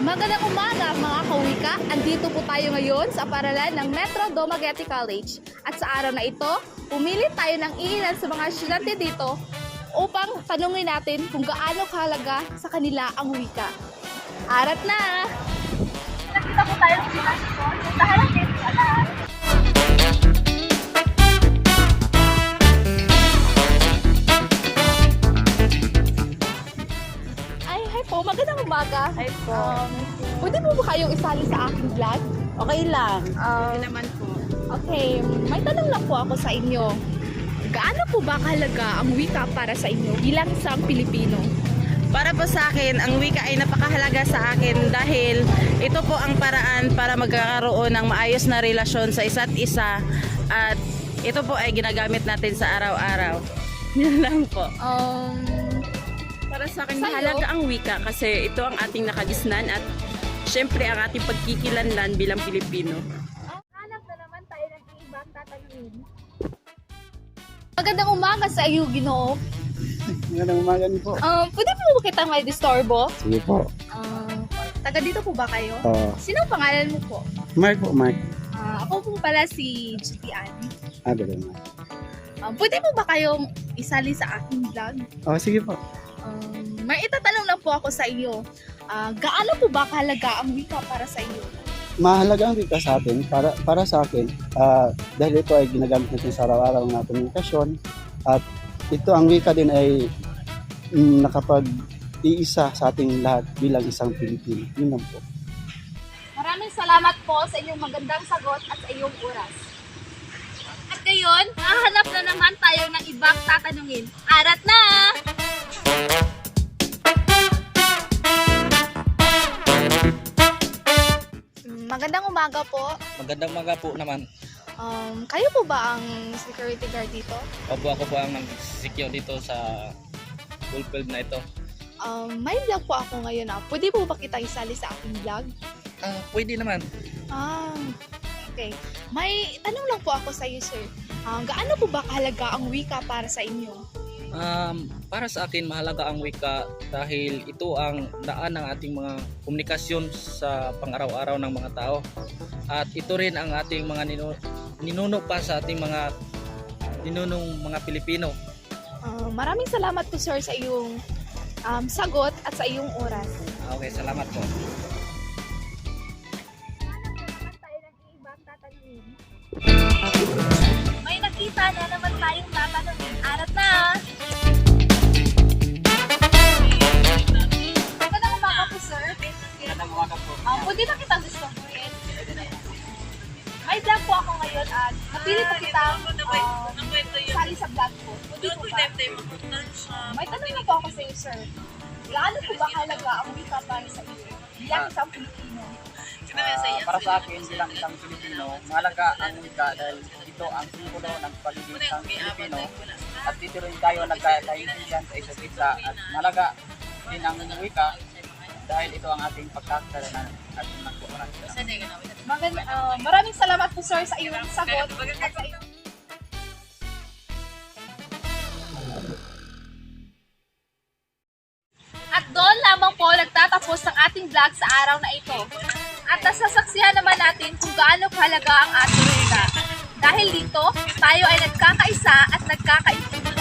Magandang umaga mga kawika! Andito po tayo ngayon sa paaralan ng Metro Dumaguete College. At sa araw na ito, pumili tayo ng ilan sa mga estudyante dito upang tanungin natin kung gaano kahalaga sa kanila ang wika. Arat na! Nakita po tayo ng estudyante ko. Puntahan natin sa lahat. Hi po, magandang umaga. Hi po. Pwede mo ba kayong isali sa aking vlog? Okay lang. Naman po. Okay, may tanong lang po ako sa inyo. Gaano po ba kahalaga ang wika para sa inyo bilang isang Pilipino? Para po sa akin, ang wika ay napakahalaga sa akin dahil ito po ang paraan para magkakaroon ng maayos na relasyon sa isa't isa at ito po ay ginagamit natin sa araw-araw. Yan lang po. Para sa akin, Sa'yo? mahalaga ang wika kasi ito ang ating nakagisnan at syempre ang ating pagkikilanlan bilang Pilipino. Hanap na naman tayo ng ibang tatanungin. Magandang umaga sa iyo, Ginoo. Magandang umaga niyo po. Pwede po ba kitang may disturbo? Sige po. Taga dito po ba kayo? Oh, Sino ang pangalan mo po? Mark po, Mark. Ako po pala si Julian. Ganun Mark. Pwede po ba kayong isali sa aking vlog? Oh, sige po. May itatanong lang po ako sa iyo. Gaano po ba kahalaga ang wika para sa iyo? Mahalaga ang wika sa atin, para sa akin, dahil ito ay ginagamit natin sa araw-araw na komunikasyon at ito ang wika din ay nakapag-iisa sa ating lahat bilang isang Pilipino. Yun lang po. Maraming salamat po sa inyong magandang sagot at sa iyong oras. At ngayon, hahanap na naman tayo ng ibang tatanungin. Arat na! Magandang umaga po. Magandang umaga po naman. Kayo po ba ang security guard dito? Opo, ako po ang nag-secure dito sa full field na ito. May vlog po ako ngayon. Pwede po ba kita isali sa aking vlog? Pwede naman. Okay. May tanong lang po ako sa iyo, sir. Gaano po ba kahalaga ang wika para sa inyo? Para sa akin, mahalaga ang wika dahil ito ang daan ng ating mga komunikasyon sa pang-araw-araw ng mga tao. At ito rin ang ating mga ninuno pa sa ating mga ninunong mga Pilipino. Maraming salamat po, sir, sa iyong sagot at sa iyong oras. Okay, salamat po. May nakita na naman tayong tatanungin. Arat na! Magandang umaga po, sir. Magandang umaga po. Pwede na kitang discoverin. May vlog po ako ngayon at napili po kitang sali sa vlog ko. Pwede po ba? May tanong na po ako sa iyo, sir. Gaano po ba halaga ang wika para sa iyo bilang isang Pilipino? Para sa akin bilang isang Pilipino, mahalaga ang wika dahil ito ang simbolo ng pagiging isang Pilipino at dito rin tayo nagkakaintindihan sa isa't isa at mahalaga din ang wika dahil ito ang ating pagkakalanan at nagkukurasyon. Maraming salamat po, sir, sa iyong sagot at sa iyong... At doon lamang po nagtatapos ang ating vlog sa araw na ito. At nasasaksihan naman natin kung gaano kahalaga ang ating wika. Dahil dito, tayo ay nagkakaisa at nagkakaintindihan.